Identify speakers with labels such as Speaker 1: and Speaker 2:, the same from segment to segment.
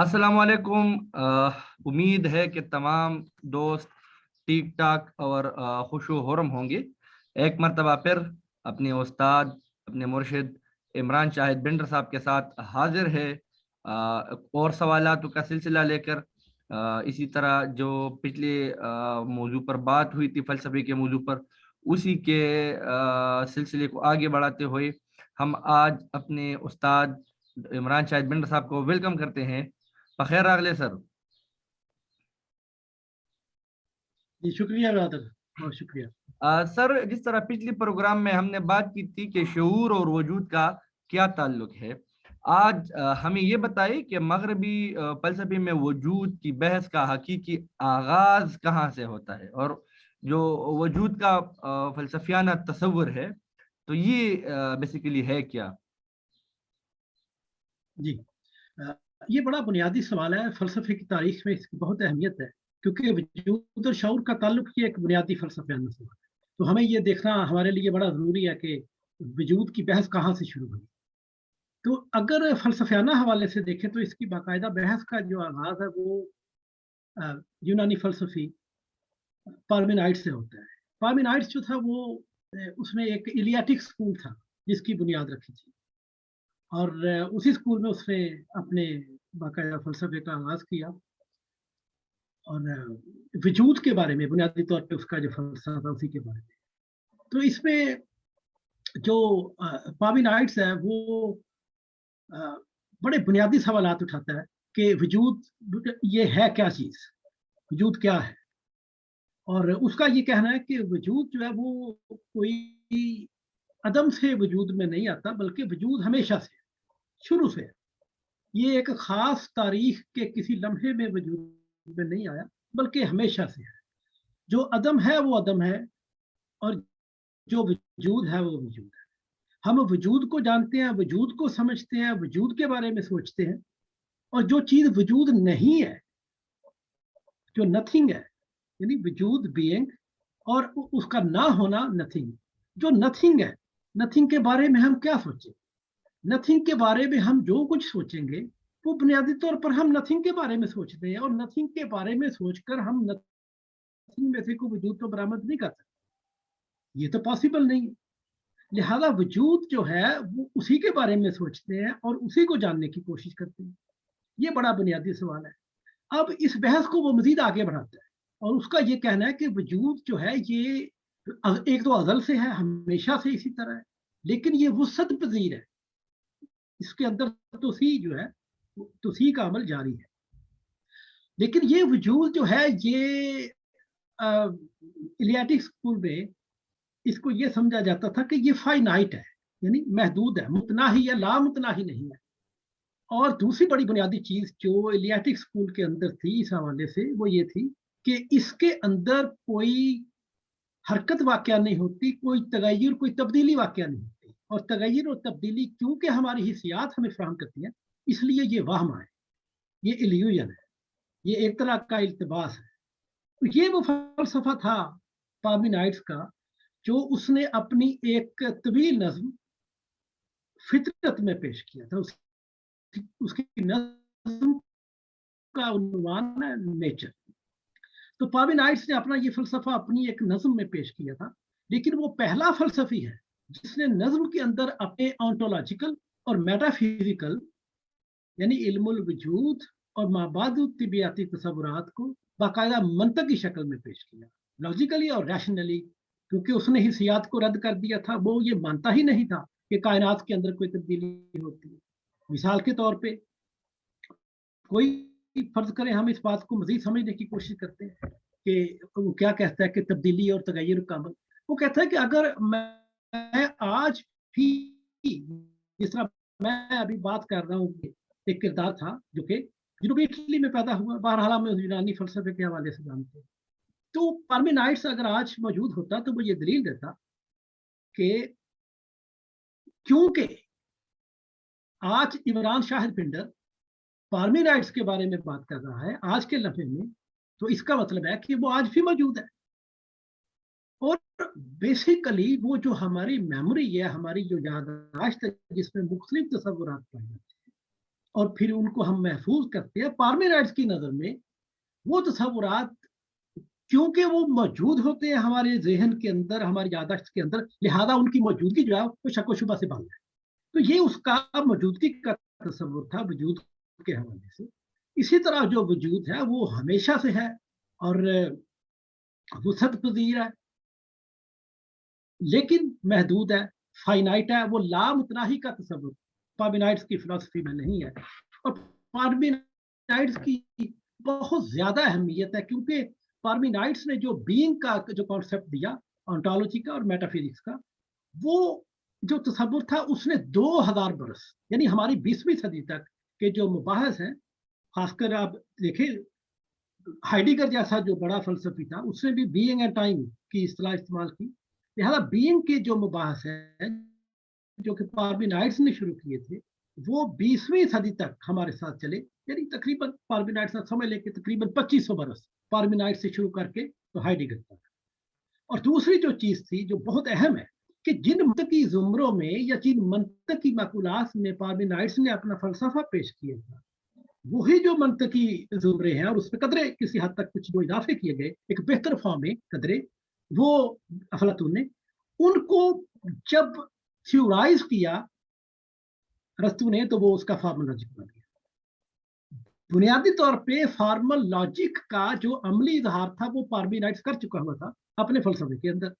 Speaker 1: अस्सलाम वालेकुम। उम्मीद है कि तमाम दोस्त ठीक ठाक और खुश हुर्म होंगे। एक मरतबा फिर अपने उस्ताद, अपने मुर्शिद इमरान शाहिद बिंडर साहब के साथ हाजिर है और सवालात का सिलसिला लेकर। इसी तरह जो पिछले मौजू पर बात हुई थी, फ़लसफ़े के मौजू पर, उसी के सिलसिले को आगे बढ़ाते हुए हम आज अपने उस्ताद इमरान शाहिद बिंडर साहब को वेलकम करते हैं। बखैर अगले सर।
Speaker 2: जी शुक्रिया ब्रदर, बहुत शुक्रिया।
Speaker 1: सर, जिस तरह पिछले प्रोग्राम में हमने बात की थी कि शऊर और वजूद का क्या ताल्लुक है, आज हमें ये बताइए कि मगरबी फलसफे में वजूद की बहस का हकीकी आगाज कहाँ से होता है, और जो वजूद का फलसफियाना तस्वुर है, तो ये बेसिकली है क्या?
Speaker 2: जी ये बड़ा बुनियादी सवाल है। फलसफे की तारीख में इसकी बहुत अहमियत है, क्योंकि वजूद और शऊर का ताल्लुक ही एक बुनियादी फलसफियाना सवाल है। तो हमें ये देखना हमारे लिए बड़ा ज़रूरी है कि वजूद की बहस कहाँ से शुरू हुई। तो अगर फलसफियाना हवाले से देखें तो इसकी बाकायदा बहस का जो आगाज़ है वो यूनानी फलसफी पार्मेनाइड्स से होता है। पार्मेनाइड्स जो था वो उसमें एक इलियाटिक स्कूल था जिसकी बुनियाद रखी थी, और उसी स्कूल में उसने अपने बाकायदा फलसफे का आगाज किया। और वजूद के बारे में बुनियादी तौर पे उसका जो फलसफा था उसी के बारे में। तो इसमें जो पार्मेनाइड्स है वो अ, बड़े बुनियादी सवालात उठाता है कि वजूद ये है क्या चीज़, वजूद क्या है। और उसका ये कहना है कि वजूद जो है वो कोई अदम से वजूद में नहीं आता, बल्कि वजूद हमेशा से, शुरू से है। ये एक खास तारीख के किसी लम्हे में वजूद में नहीं आया, बल्कि हमेशा से है। जो अदम है वो अदम है, और जो वजूद है वो वजूद है। हम वजूद को जानते हैं, वजूद को समझते हैं, वजूद के बारे में सोचते हैं। और जो चीज़ वजूद नहीं है, जो नथिंग है, यानी वजूद बीइंग, और उसका ना होना नथिंग। जो नथिंग है, नथिंग के बारे में हम क्या सोचें, नथिंग के बारे में हम जो कुछ सोचेंगे वो बुनियादी तौर पर हम नथिंग के बारे में सोचते हैं, और नथिंग के बारे में सोचकर हम नथिंग में से कोई वजूद तो बरामद नहीं कर सकते। ये तो पॉसिबल नहीं है। लिहाजा वजूद जो है वो उसी के बारे में सोचते हैं और उसी को जानने की कोशिश करते हैं। ये बड़ा बुनियादी सवाल है। अब इस बहस को वो मजीद आगे बढ़ाता है, और उसका ये कहना है कि वजूद जो है ये एक तो अजल से है, हमेशा से इसी तरह है, लेकिन ये वुसअत पजीर है। इसके अंदर तोसी जो है, तोसी का अमल जारी है। लेकिन ये वजूद जो है ये इलियाटिक स्कूल में इसको ये समझा जाता था कि ये फाइनाइट है, यानी महदूद है, मुतनाही या लामुतनाही नहीं है। और दूसरी बड़ी बुनियादी चीज जो इलियाटिक स्कूल के अंदर थी इस हवाले से, वो ये थी कि इसके अंदर कोई हरकत वाक़या नहीं होती, कोई तगय्युर, कोई तब्दीली वाक़या नहीं होती। और तगय्युर और तब्दीली क्योंकि हमारी हिस्सियात हमें फराहम करती है, इसलिए ये वहम है, ये इल्यूजन है, ये एक तरह का इल्तिबास है। तो ये वो फलसफा था पार्मेनाइड्स का, जो उसने अपनी एक तवील नज्म फितरत में पेश किया था। उसकी नज्म का उन्वान है नेचर। तो पार्मेनाइड्स ने अपना ये फलसफा अपनी एक नज्म में पेश किया था, लेकिन वो पहला फलसफी है जिसने नज्म के अंदर अपने ऑन्टोलॉजिकल और मेटाफिजिकल, यानी इल्मुल वजूद और माबादु तिबियाती तसव्वुरात को बाकायदा मंतक की शक्ल में पेश किया, लॉजिकली और रैशनली। क्योंकि उसने हिस्सियात को रद्द कर दिया था, वो ये मानता ही नहीं था कि कायनात के अंदर कोई तब्दीली होती है। मिसाल के तौर पे कोई फर्ज करें, हम इस बात को मजीद समझने की कोशिश करते हैं कि वो क्या कहता है कि तब्दीली और तगय्युर का अमल। वो कहता है कि अगर मैं आज भी, जिस तरह मैं अभी बात कर रहा हूँ, एक किरदार था जो कि जनूबी इटली में पैदा हुआ, बहरहाल हम यूनानी फलसफे के हवाले से जानते हैं। तो पार्मेनाइड्स अगर आज मौजूद होता तो वो ये दलील देता कि क्योंकि आज इमरान शाहिद पिंडर पार्मेनाइड्स के बारे में बात कर रहा है आज के लम्हे में, तो इसका मतलब है कि वो आज भी मौजूद है। और बेसिकली वो जो हमारी मेमोरी है, हमारी जो याददाश्त है, जिसमें मुख्तलिफ तसव्वुरात पाए जाते हैं, और फिर उनको हम महफूज करते हैं। पार्मेनाइड्स की नज़र में वो तसव्वुरात क्योंकि वो मौजूद होते हैं हमारे ज़हन के अंदर, हमारी याददाश्त के अंदर, लिहाजा उनकी मौजूदगी जो है वो शक व शुबा से बाहर है। तो ये उसका मौजूदगी का तसव्वुर था वजूद के हवाले से। इसी तरह जो वजूद है वो हमेशा से है और वुसअत पज़ीर है, लेकिन महदूद है, फाइनाइट है, वो लामुतनाही का तसव्वुर पार्मेनाइड्स की फिलॉसफी में नहीं है। और पार्मेनाइड्स की बहुत ज्यादा अहमियत है क्योंकि पार्मेनाइड्स ने जो बीइंग का जो कॉन्सेप्ट दिया ऑन्टोलॉजी का और मेटाफिजिक्स का, वो जो तसव्वुर था उसने 2000 बरस यानी हमारी 20वीं सदी तक के जो मुबाहस हैं, खासकर आप देखें हाइडिगर जैसा जो बड़ा फलसफी था उसने भी बीइंग एंड टाइम की इस्तेलाह इस्तेमाल की। लिहाजा बीइंग के जो मुबाहस हैं जो कि पार्मेनाइड्स ने शुरू किए थे वो 20वीं सदी तक हमारे साथ चले, यानी तकरीबन पार्मेनाइड्स का समय लेके तकरीबन 2500 बरस पार्मेनाइड्स से शुरू करके तो हाइडिगर तक। और दूसरी जो चीज थी जो बहुत अहम है कि जिन मंतकी जुमरों में या जिन मंतकी मकुलात में पार्मेनाइड्स ने अपना फलसफा पेश किया था, वही जो मंतकी जुमरे हैं और उसमें कदरे किसी हद तक कुछ जो इजाफे किए गए एक बेहतर फॉर्म में कदरे, वो अफलातून ने उनको जब थ्योराइज किया अरस्तू ने, तो वो उसका फॉर्मल लॉजिक बन गया। बुनियादी तौर पे फॉर्मल लॉजिक का जो अमली इजहार था वो पार्मेनाइड्स कर चुका हुआ था अपने फलसफे के अंदर,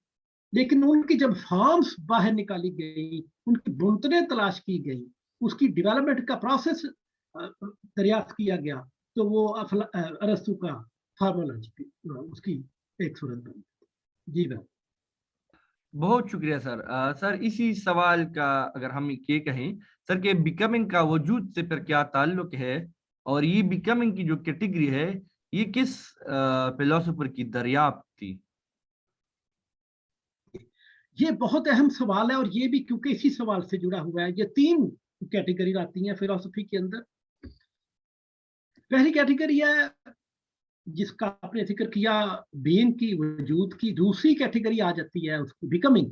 Speaker 2: लेकिन उनकी जब फॉर्म्स बाहर निकाली गई, उनकी बुनतनें तलाश की गई, उसकी डेवलपमेंट का प्रोसेस दरियाफ्त किया गया, तो वो अरस्तू का फॉर्मल लॉजिक उसकी एक सूरत बनी। जी भाई,
Speaker 1: बहुत शुक्रिया सर। सर इसी सवाल का अगर हम ये कहें सर कि बिकमिंग का वजूद से फिर क्या ताल्लुक है, और ये बिकमिंग की जो कैटेगरी है ये किस फिलोसोफर की दरियाफ्त थी?
Speaker 2: ये बहुत अहम सवाल है और ये भी क्योंकि इसी सवाल से जुड़ा हुआ है। ये 3 कैटेगरी आती हैं फिलोसफी के अंदर। पहली कैटेगरी है जिसका आपने जिक्र किया बीइंग की, वजूद की। दूसरी कैटेगरी आ जाती है उसकी बिकमिंग।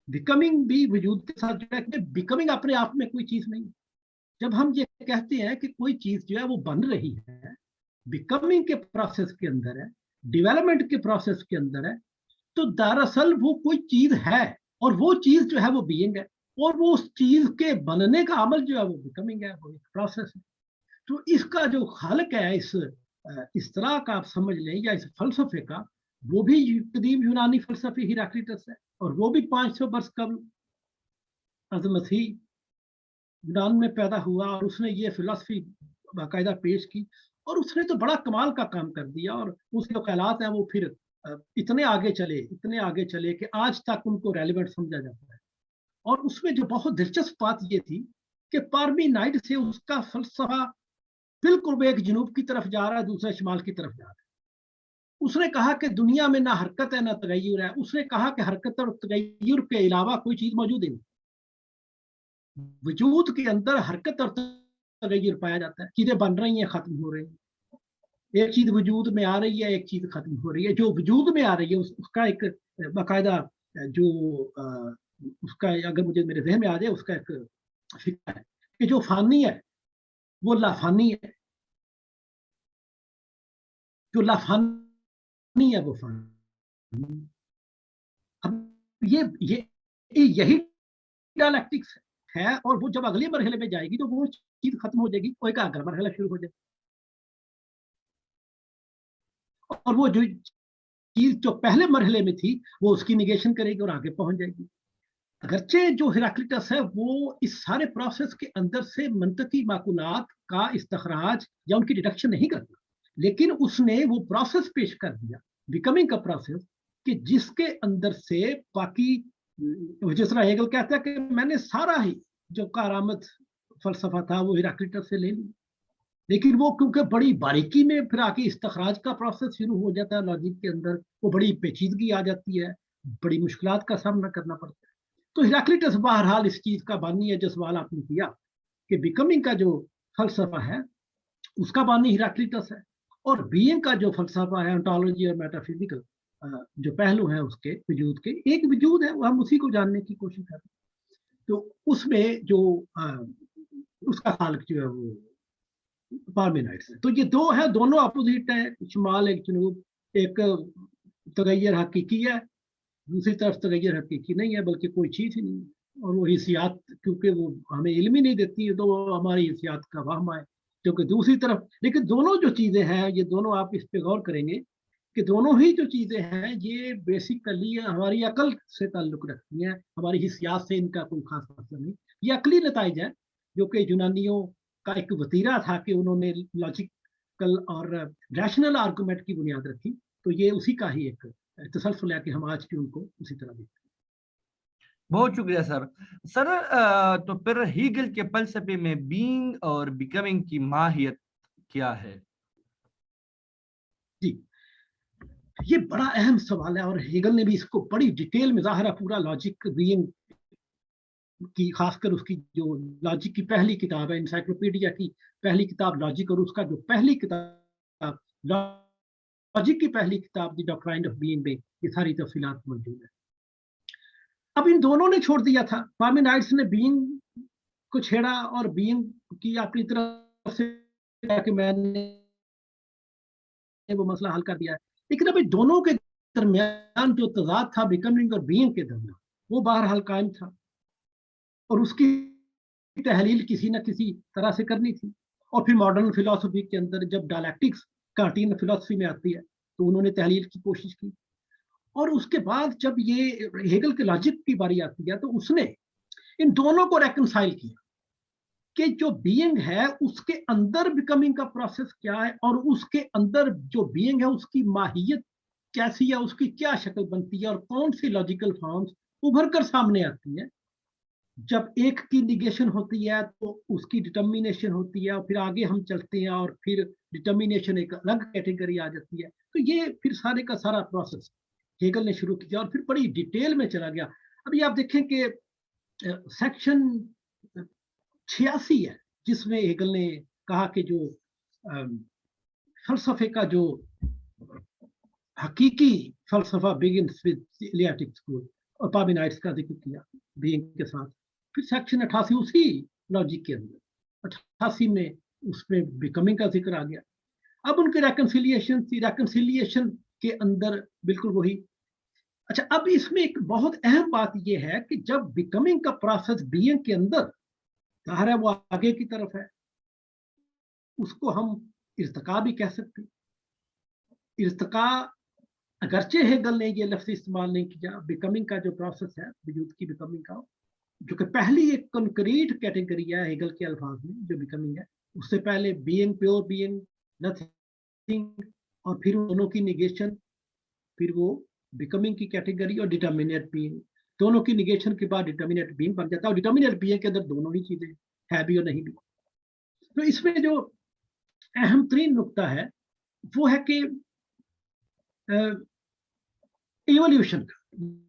Speaker 2: बिकमिंग भी वजूद के साथ जुड़ा है। बिकमिंग अपने आप में कोई चीज नहीं। जब हम ये कहते हैं कि कोई चीज जो है वो बन रही है, बिकमिंग के प्रोसेस के अंदर है, डेवलपमेंट के प्रोसेस के अंदर है, तो दरअसल वो कोई चीज है और वो चीज जो है वो बीइंग है, और वो उस चीज के बनने का अमल जो है वो बिकमिंग है, वो एक प्रोसेस है। तो इसका जो खालिक है इस तरह का आप समझ लें या इस फलसफे का, वो भी कदीम यूनानी फलसफी हिराक्लिटस है, और वो भी 500 वर्ष कबल अज़ मसीह यूनान में पैदा हुआ, और उसने ये फिलॉसफी बाकायदा पेश की, और उसने तो बड़ा कमाल का काम कर दिया। और उसके जो ख्यालात हैं वो फिर इतने आगे चले कि आज तक उनको रेलिवेंट समझा जाता है। और उसमें जो बहुत दिलचस्प बात ये थी कि पार्मेनाइड से उसका फलसफा बिल्कुल एक जनूब की तरफ जा रहा है, दूसरा शिमाल की तरफ जा रहा है। उसने कहा कि दुनिया में ना हरकत है ना तगय्युर है। उसने कहा कि हरकत और तगय्युर के अलावा कोई चीज मौजूद ही नहीं। वजूद के अंदर हरकत और तगय्युर पाया जाता है। चीजें बन रही हैं, खत्म हो रही हैं। एक चीज वजूद में आ रही है, एक चीज खत्म हो रही है। जो वजूद में आ रही है उसका एक बाकायदा जो उसका अगर मुझे मेरे जहन में आ जाए उसका एक फिक्र है कि जो फानी है वो लाफानी है, जो लाफानी है वो फानी। अब यही डायलैक्टिक्स है, और वो जब अगले मरहले में जाएगी तो वो चीज खत्म हो जाएगी, कोई का अगला मरहला शुरू हो जाएगा, और वो जो चीज जो पहले मरहले में थी वो उसकी निगेशन करेगी और आगे पहुंच जाएगी। अगरचे जो हिराक्लिटस है वो इस सारे प्रोसेस के अंदर से मंतकी माकुलात का इस्तखराज या उनकी डिडक्शन नहीं करता, लेकिन उसने वो प्रोसेस पेश कर दिया, बिकमिंग का प्रोसेस, कि जिसके अंदर से बाकी, जिस तरह हेगल कहता है कि मैंने सारा ही जो कारामत फलसफा था वो हिराक्लिटस से ले लिया, लेकिन वो क्योंकि बड़ी बारीकी में फिर आके इस्तखराज का प्रोसेस शुरू हो जाता है लॉजिक के अंदर, वो बड़ी पेचीदगी आ जाती है, बड़ी मुश्किलात का सामना करना पड़ता है। तो हिराक्लिटस बहरहाल इस चीज का बानी है जो सवाल आपने किया कि बिकमिंग का जो फलसफा है उसका बानी हिराक्लिटस है, और बीइंग का जो फलसफा है ओंटोलॉजी और मेटाफिजिकल जो पहलू है उसके वजूद के, एक वजूद है, हम उसी को जानने की कोशिश करते हैं। तो उसमें जो उसका खालिक जो है वो पार्मेनाइड्स। तो ये दो है, दोनों अपोजिट है, शुमाल एक जनूब, एक तगैर हकीकी है, दूसरी तरफ तगैर हकीकी नहीं है, बल्कि कोई चीज़ ही नहीं है। और वो हिसियात, क्योंकि वो हमें इल्म ही नहीं देती है, तो वो हमारी हिसियात का वहम है। क्योंकि दूसरी तरफ, लेकिन दोनों जो चीज़ें हैं, ये दोनों, आप इस पे गौर करेंगे कि दोनों ही जो चीज़ें हैं ये बेसिकली हमारी अकल से ताल्लुक़ रखती हैं, हमारी हिसियात से इनका कोई खास मतलब नहीं। ये अकली नताइज है, जो कि यूनानियों का एक वतीरा था कि उन्होंने लॉजिकल और रैशनल आर्गूमेंट की बुनियाद रखी। तो ये उसी का ही एक तसलसल है कि हम आज भी उनको उसी तरह देखते हैं।
Speaker 1: बहुत शुक्रिया सर। सर तो फिर हीगल के फलसफे में बीइंग और बिकमिंग की माहियत क्या है?
Speaker 2: जी, ये बड़ा अहम सवाल है, और हेगल ने भी इसको बड़ी डिटेल में ज़ाहिर है, पूरा लॉजिक बीइंग की, खासकर उसकी जो लॉजिक की पहली किताब है, इंसाइक्लोपीडिया की पहली किताब लॉजिक, और उसका जो पहली किताब लॉजिक की पहली किताब द डॉक्ट्राइन ऑफ बीइंग में ये सारी तफसीलात मौजूद है। अब इन दोनों ने छोड़ दिया था, पार्मेनाइड्स ने बीइंग को छेड़ा और बीइंग की अपनी तरफ से कि मैंने वो मसला हल कर दिया है। लेकिन अभी दोनों के दरमियान जो तजाद था बिकमिंग और बीइंग के दरमियान, वो बहरहाल कायम था, और उसकी तहलील किसी न किसी तरह से करनी थी। और फिर मॉडर्न फिलोसफी के अंदर जब डायलैक्टिक्स कार्टीन फिलोसफी में आती है, तो उन्होंने तहलील की कोशिश की। और उसके बाद जब ये हेगल के लॉजिक की बारी आती है, तो उसने इन दोनों को रेकनसाइल किया कि जो बीइंग है उसके अंदर बिकमिंग का प्रोसेस क्या है, और उसके अंदर जो बीइंग है उसकी माहियत कैसी है, उसकी क्या शक्ल बनती है, और कौन सी लॉजिकल फॉर्म्स उभर कर सामने आती है। जब एक की निगेशन होती है तो उसकी डिटर्मिनेशन होती है, और फिर आगे हम चलते हैं, और फिर डिटर्मिनेशन एक अलग कैटेगरी आ जाती है। तो ये फिर सारे का सारा प्रोसेस हेगल ने शुरू किया, और फिर बड़ी डिटेल में चला गया। अभी आप देखें कि सेक्शन 86 है, जिसमें हेगल ने कहा कि जो फलसफे का जो हकीकी फलसफा बिगिंस विद एलियाटिक स्कूल, और पार्मेनाइड्स का जिक्र किया बीइंग के साथ। फिर सेक्शन 88 उसी लॉजिक के अंदर 88 में उसमें बिकमिंग का जिक्र आ गया। अब उनके रेकन्सिलिएशन के अंदर बिल्कुल वही। अच्छा, अब इसमें एक बहुत अहम बात यह है कि जब बिकमिंग का प्रोसेस बीइंग के अंदर ज़ाहिर है वो आगे की तरफ है, उसको हम इर्तिका भी कह सकते हैं। इर्तिका, अगरचे हेगल ने ये लफ्ज़ इस्तेमाल नहीं किया, बिकमिंग का जो प्रोसेस है वजूद की बिकमिंग का, जो कि पहली एक कंक्रीट कैटेगरी है हेगल के अल्फाज में जो बिकमिंग है। उससे पहले बीइंग, प्योर बीइंग, नथिंग, और फिर दोनों की निगेशन, फिर वो बिकमिंग की कैटेगरी, और डिटर्मिनेट बीइंग। दोनों की निगेशन के बाद डिटर्मिनेट बीइंग बन जाता है, और डिटर्मिनेट बीइंग के अंदर दोनों ही चीजें है भी और नहीं भी। तो इसमें जो अहम तरीन नुकता है वो है कि इवोल्यूशन का,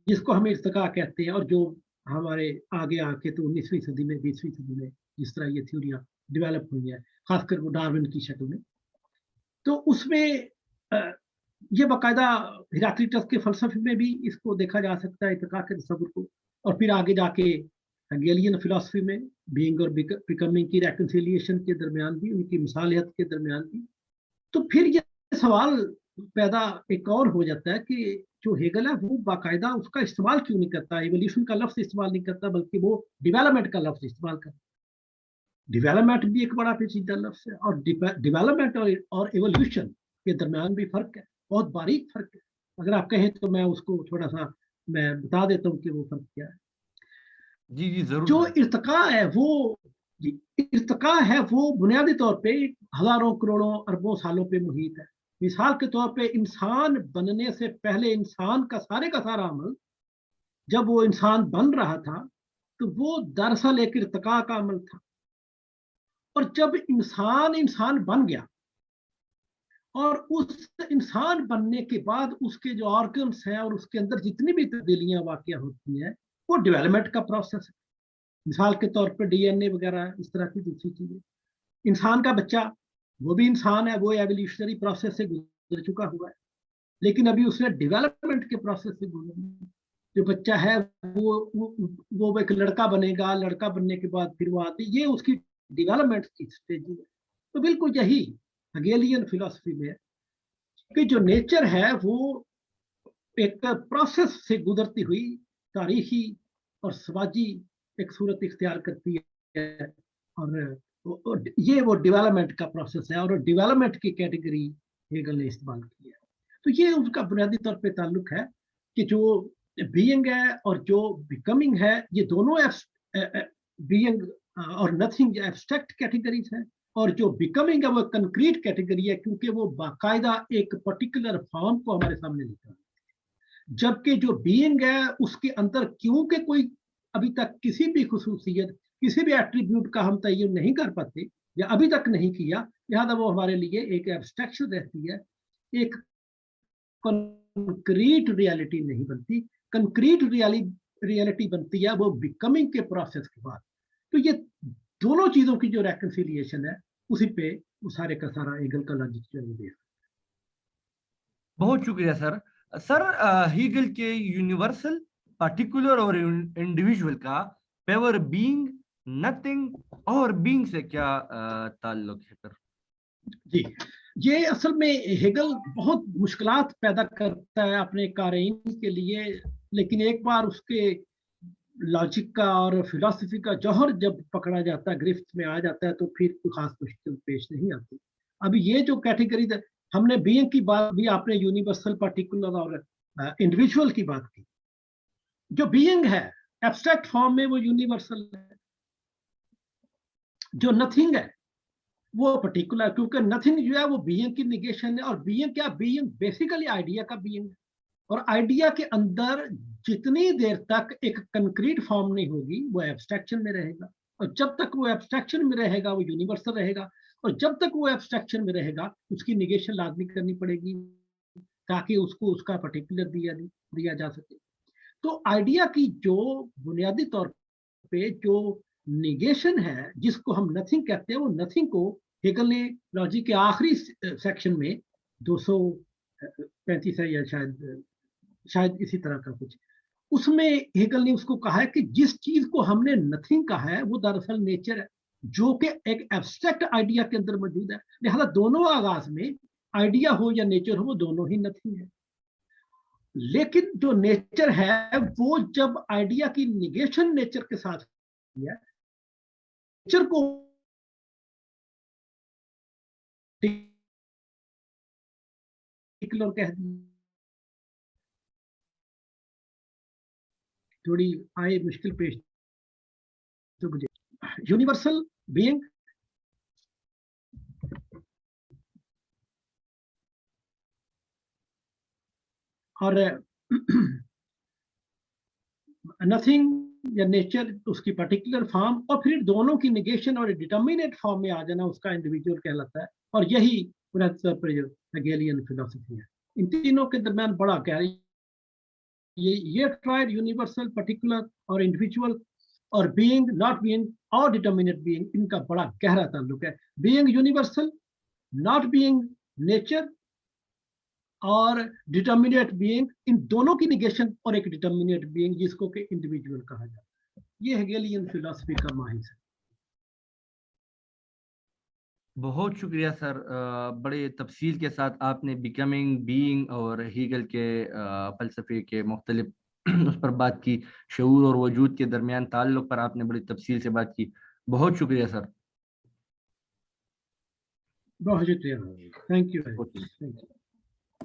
Speaker 2: जिसको हम इर्तिका कहते हैं, और जो हमारे आगे आके तो 19वीं सदी में, 20वीं सदी में जिस तरह ये थ्योरियां डेवलप हुई है, खासकर वो डार्विन की शक्ल में, तो उसमें ये बाकायदा हेराक्लिटस के फलसफे में भी इसको देखा जा सकता है, इर्तिका के तस्वुर को। और फिर आगे जाके हेगेलियन फिलॉसफी में बीइंग और बिकमिंग की रेकन्सिलिएशन के दरमियान भी, उनकी मिसालियत के दरमियान भी। तो फिर ये सवाल पैदा एक और हो जाता है कि जो हेगल है वो बाकायदा उसका इस्तेमाल क्यों नहीं करता, एवोल्यूशन का लफ्ज इस्तेमाल नहीं करता, बल्कि वो डेवलपमेंट का लफ्ज इस्तेमाल करता है। डेवलपमेंट भी एक बड़ा पेचीदा लफ्ज है, और डेवलपमेंट और एवोल्यूशन के दरमियान भी फर्क है, बहुत बारीक फर्क है। अगर आप कहें तो मैं उसको थोड़ा सा मैं बता देता हूँ कि वो फर्क क्या है।
Speaker 1: जी जी जरूर
Speaker 2: जो
Speaker 1: सर।
Speaker 2: इर्तिका है वो, इर्तिका है वो बुनियादी तौर पे हजारों करोड़ों अरबों सालों पे मुहित है। मिसाल के तौर पे इंसान बनने से पहले इंसान का सारा अमल, जब वो इंसान बन रहा था तो वो दरअसल एक इर्तिका का अमल था। और जब इंसान इंसान बन गया, और उस इंसान बनने के बाद उसके जो ऑर्गन्स हैं और उसके अंदर जितनी भी तब्दीलियां वाक़या होती हैं, वो डेवलपमेंट का प्रोसेस है। मिसाल के तौर पर डीएनए वगैरह, इस तरह की दूसरी चीजें। इंसान का बच्चा, वो भी इंसान है, वो एवोल्यूशनरी प्रोसेस से गुजर चुका हुआ है, लेकिन अभी उसने डेवलपमेंट के प्रोसेस से गुजरना। जो बच्चा है वो एक लड़का बनेगा, लड़का बनने के बाद फिर वो आती, ये उसकी डेवलपमेंट की स्टेज है। तो बिल्कुल यही हेगेलियन फिलॉसफी में है कि जो नेचर है वो एक प्रोसेस से गुजरती हुई तारीखी और समाजी एक सूरत इख्तियार करती है, और ये वो डेवलपमेंट का प्रोसेस है, और डेवलपमेंट की कैटेगरी हेगल ने इस्तेमाल की है। तो ये उसका बुनियादी तौर पे ताल्लुक है कि जो बीइंग है और जो बिकमिंग है, ये दोनों बीइंग और नथिंग एब्स्ट्रैक्ट कैटेगरीज हैं, और जो बिकमिंग है वो कंक्रीट कैटेगरी है, क्योंकि वो बाकायदा एक पर्टिकुलर फॉर्म को हमारे सामने लेकर, जबकि जो बीइंग है उसके अंदर क्योंकि कोई अभी तक किसी भी खुसूसियत, किसी भी एट्रीब्यूट का हम तयन नहीं कर पाते या अभी तक नहीं किया, लिहाजा वो हमारे लिए एक एब्स्ट्रैक्शन रहती है, एक कंक्रीट रियलिटी नहीं बनती। कंक्रीट रियलिटी बनती है वो बिकमिंग के प्रोसेस के बाद। तो ये दोनों चीजों की जो रेकंसिलिएशन है, उसी पे वो सारे का सारा हेगल का लॉजिक जो है।
Speaker 1: बहुत शुक्रिया सर। सर हीगल के यूनिवर्सल, पार्टिकुलर और इंडिविजुअल का पेवर बीइंग, नथिंग और बीइंग से क्या ताल्लुक है सर?
Speaker 2: जी, ये असल में हेगल बहुत मुश्किलात पैदा करता है अपने क़ारीन के लिए, लेकिन एक बार उसके लॉजिक का और फिलॉसफी का जौहर जब पकड़ा जाता है, गिरफ्त में आ जाता है, तो फिर कोई खास मुश्किल पेश नहीं आती। अभी ये जो कैटेगरी हमने बीइंग की बात भी, आपने यूनिवर्सल, पार्टिकुलर और इंडिविजुअल की बात की। जो बीइंग है एब्स्ट्रैक्ट फॉर्म में वो यूनिवर्सल है, जो नथिंग है वो पर्टिकुलर, क्योंकि नथिंग जो है वो बीइंग की निगेशन है। और बीइंग क्या, बीइंग बेसिकली आइडिया का बीइंग है, और आइडिया के अंदर जितनी देर तक एक कंक्रीट फॉर्म नहीं होगी वो एब्स्ट्रैक्शन में रहेगा, और जब तक वो एब्स्ट्रैक्शन में रहेगा वो यूनिवर्सल रहेगा, और जब तक वो एब्स्ट्रैक्शन में रहेगा उसकी निगेशन लाजमी करनी पड़ेगी ताकि उसको उसका पर्टिकुलर दिया जा सके। तो आइडिया की जो बुनियादी तौर पे जो निगेशन है, जिसको हम नथिंग कहते हैं, वो नथिंग को हेगल ने लॉजिक के आखिरी सेक्शन में 235 है या शायद इसी तरह का कुछ, उसमें हेगल ने उसको कहा है कि जिस चीज को हमने नथिंग कहा है वो दरअसल नेचर है, जो कि एक एब्स्ट्रैक्ट आइडिया के अंदर मौजूद है। लिहाजा दोनों आगाज में आइडिया हो या नेचर हो, वो दोनों ही नथिंग है। लेकिन जो नेचर है वो जब आइडिया की निगेशन नेचर के साथ किया, नेचर को पर्टिकुलर कह दिया, थोड़ी आए मुश्किल पेश तो मुझे यूनिवर्सल बीइंग और नथिंग या नेचर उसकी पर्टिकुलर फॉर्म, और फिर दोनों की निगेशन और डिटर्मिनेट फॉर्म में आ जाना उसका इंडिविजुअल कहलाता है। और यही हेगेलियन फिलॉसफी है। इन तीनों के दरमियान बड़ा गहरा ये ट्राइड, यूनिवर्सल, पर्टिकुलर और इंडिविजुअल, और बीइंग, नॉट बीइंग और डिटर्मिनेट बीइंग, इनका बड़ा गहरा ताल्लुक है। Being universal, not being nature, और डिटर्मिनेट बीइंग, इन दोनों की निगेशन और एक डिटर्मिनेट बीइंग जिसको कि इंडिविजुअल कहा जाता है। ये हेगेलियन फिलॉसफी का माहिर है।
Speaker 1: बहुत शुक्रिया सर। बड़े तफसील के साथ आपने बिकमिंग, बीइंग और हीगल के फलसफे के मुख्तलिफ उस पर बात की। शऊर और वजूद के दरमियान ताल्लुक पर आपने बड़ी तफसील से बात की। बहुत शुक्रिया सर।
Speaker 2: बहुत शुक्रिया, थैंक यू।